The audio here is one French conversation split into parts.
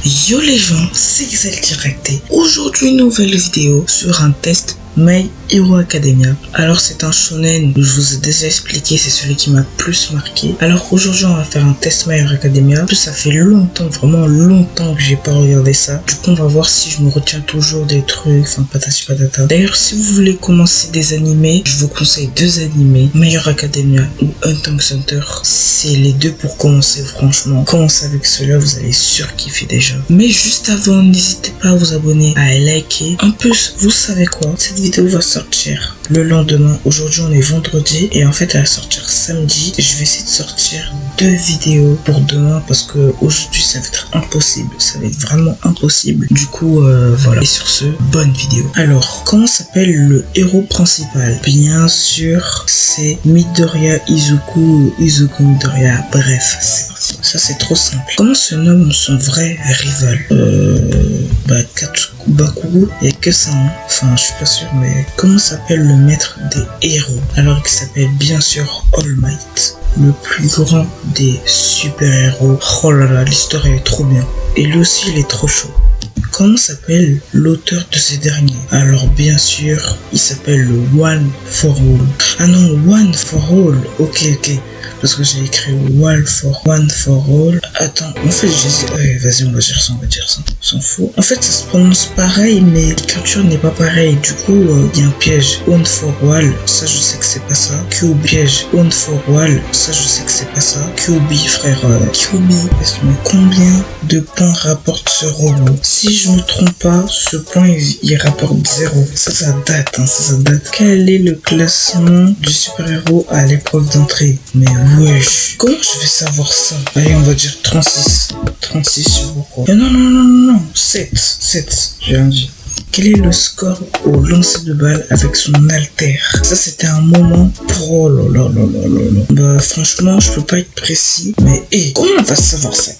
Yo les gens, c'est Xel Directé. Aujourd'hui, nouvelle vidéo sur un test My Hero Academia. Alors c'est un shonen, je vous ai déjà expliqué, c'est celui qui m'a plus marqué. Alors aujourd'hui on va faire un test My Hero Academia. En plus ça fait longtemps, vraiment longtemps que j'ai pas regardé ça. Du coup on va voir si je me retiens toujours des trucs, enfin patati patata. D'ailleurs si vous voulez commencer des animés, je vous conseille deux animés, My Hero Academia ou Hunter x Hunter. C'est les deux pour commencer franchement. Commencez avec ceux-là, vous allez surkiffer déjà. Mais juste avant, n'hésitez pas à vous abonner, à liker. En plus, vous savez quoi? Cette vidéo va sortir le lendemain. Aujourd'hui on est vendredi et en fait elle va sortir samedi. Je vais essayer de sortir deux vidéos pour demain parce que aujourd'hui ça va être impossible. Ça va être vraiment impossible. Du coup voilà. Et sur ce, bonne vidéo. Alors, comment s'appelle le héros principal? Bien sûr, c'est Midoriya Izuku ou Izuku Midoriya. Bref, c'est parti. Ça c'est trop simple. Comment se nomme son vrai rival? Bakugo, il n'y a que ça, hein. Enfin je suis pas sûr, mais comment s'appelle le maître des héros? Alors il s'appelle bien sûr All Might, le plus grand des super-héros. Oh là là, l'histoire elle est trop bien. Et lui aussi il est trop chaud. Comment s'appelle l'auteur de ces derniers? Alors bien sûr, il s'appelle le One for All. Ah non, One for All. Ok. Parce que j'ai écrit One for All. Attends, en fait j'ai dit... Ouais, vas-y, on va dire ça. On s'en fout. En fait, ça se prononce pareil, mais l'écriture n'est pas pareille. Du coup, il y a un piège. One for All, ça je sais que c'est pas ça. Kyubi, piège. One for All, ça je sais que c'est pas ça. Kyubi, frère. Kyubi. Combien de points rapporte ce robot? Si je me trompe pas, ce point il rapporte 0. Ça date, hein, ça date. Quel est le classement du super-héros à l'épreuve d'entrée? Mais wesh, comment je vais savoir ça? Allez, on va dire 36. 36 sur pourquoi? Non, 7, j'ai rien dit. Quel est le score au lancer de balle avec son alter? Ça c'était un moment pro. Bah franchement je peux pas être précis, mais comment on va savoir ça?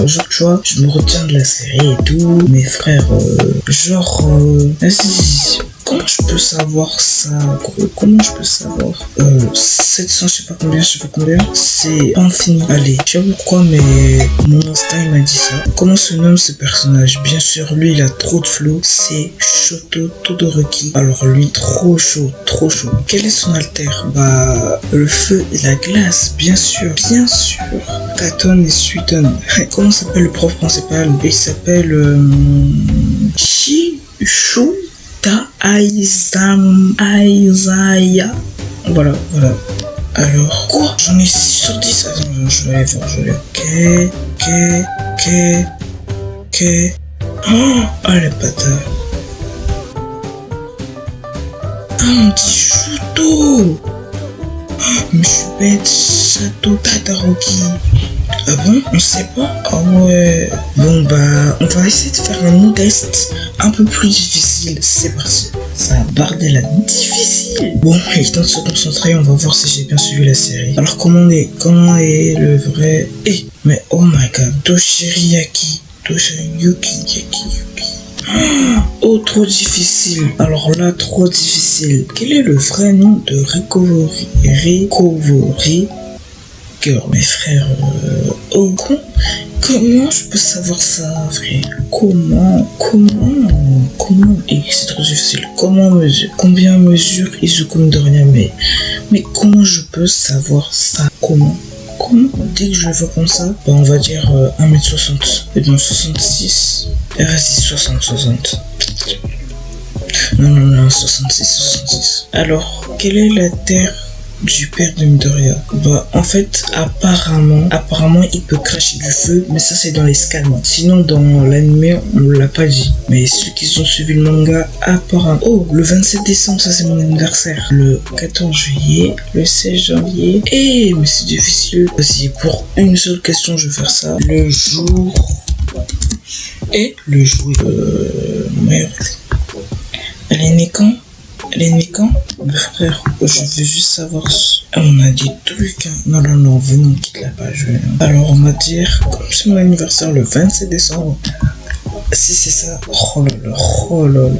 Genre tu vois, je me retiens de la série et tout, mes frères, vas-y. Comment je peux savoir ça, gros? Comment je peux savoir 700, je sais pas combien, c'est infini. Allez, je sais pas pourquoi, mais mon instinct il m'a dit ça. Comment se nomme ce personnage? Bien sûr, lui il a trop de flow, c'est Shoto Todoroki. Alors lui, trop chaud. Quel est son alter? Bah, le feu et la glace, bien sûr. Katon et Suiton. Comment s'appelle le prof principal? Il s'appelle Aizaya. Voilà. Alors, quoi? J'en ai 6 sur 10. Attends, je vais voir. Oh, les bâtards. Ah, on dit Shuto. Mais je suis bête. Sato Todoroki. Ah bon? On sait pas? Ah ouais. Bon bah, on va essayer de faire un modeste un peu plus difficile. C'est parti. Ça a bardé la difficile. Bon, il est temps de se concentrer. On va voir si j'ai bien suivi la série. Alors comment est le vrai... mais oh my god. Toshiriyaki. Oh, trop difficile. Alors là, trop difficile. Quel est le vrai nom de Recovery Girl? Mes frères, comment je peux savoir ça, frère? Comment? Et c'est trop difficile. Combien mesure Izuku Midoriya? Mais comment je peux savoir ça? Comment? Dès que je le vois comme ça, bah on va dire 1m60. Et bien 66. Vas-y, 60. Non, 66. Alors, quelle est la terre du père de Midoriya? Bah en fait apparemment il peut cracher du feu, mais ça c'est dans les scans. Sinon dans l'anime on l'a pas dit, mais ceux qui ont suivi le manga apparemment... Oh, le 27 décembre, ça c'est mon anniversaire. Le 14 juillet, le 16 janvier. Mais c'est difficile. Vas-y, pour une seule question je vais faire ça. Le jour meilleur. Elle est née quand? Frère, je veux juste savoir. On a des trucs, hein. Non, venons, quitte la page. Alors, on va dire, comme c'est mon anniversaire le 27 décembre. Si c'est ça, oh là là,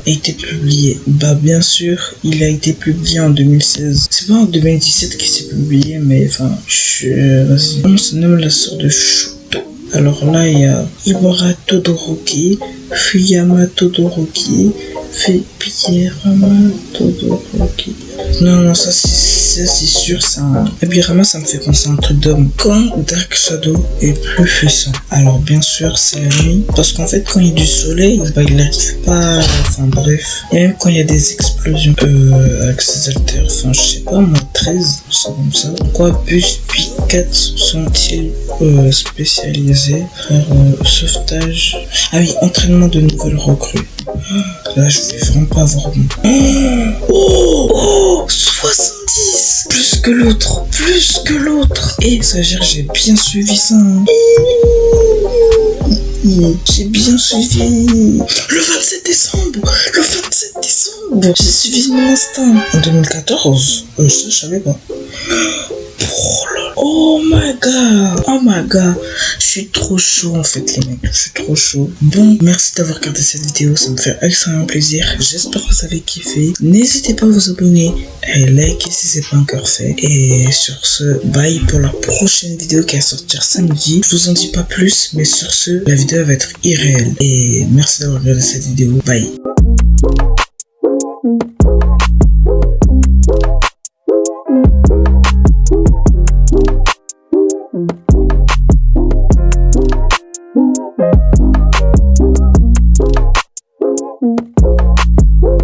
a été publié. Bah, bien sûr, il a été publié en 2016. C'est pas en 2017 qu'il s'est publié, mais enfin, vas-y. On se nomme la sœur de Shoto Alors là, il y a Ibara Todoroki, Fuyama Todoroki, Fuyama Todoroki. Non, ça c'est sûr, ça. Abirama, ça me fait penser à un truc d'homme. Quand Dark Shadow est plus puissant, alors bien sûr, c'est la nuit. Parce qu'en fait, quand il y a du soleil, bah, il n'arrive pas. Enfin, bref. Et même quand il y a des explosions avec ses alters, enfin, je sais pas, moi, 13, c'est comme ça. Pourquoi Bus puis 4 sont-ils spécialisés? Frère, sauvetage. Ah oui, entraînement de nouvelles recrues. Là, je vais vraiment pas avoir bon. Oh, 70, plus que l'autre. Et ça veut dire que j'ai bien suivi ça. Hein. J'ai bien suivi. Le 27 décembre. J'ai suivi mon instinct. En 2014, ça je savais pas. Oh my god, je suis trop chaud en fait les mecs, je suis trop chaud. Bon, merci d'avoir regardé cette vidéo, ça me fait extrêmement plaisir. J'espère que vous avez kiffé. N'hésitez pas à vous abonner et liker si c'est pas encore fait. Et sur ce, bye pour la prochaine vidéo qui va sortir samedi. Je vous en dis pas plus, mais sur ce, la vidéo va être irréelle. Et merci d'avoir regardé cette vidéo, bye.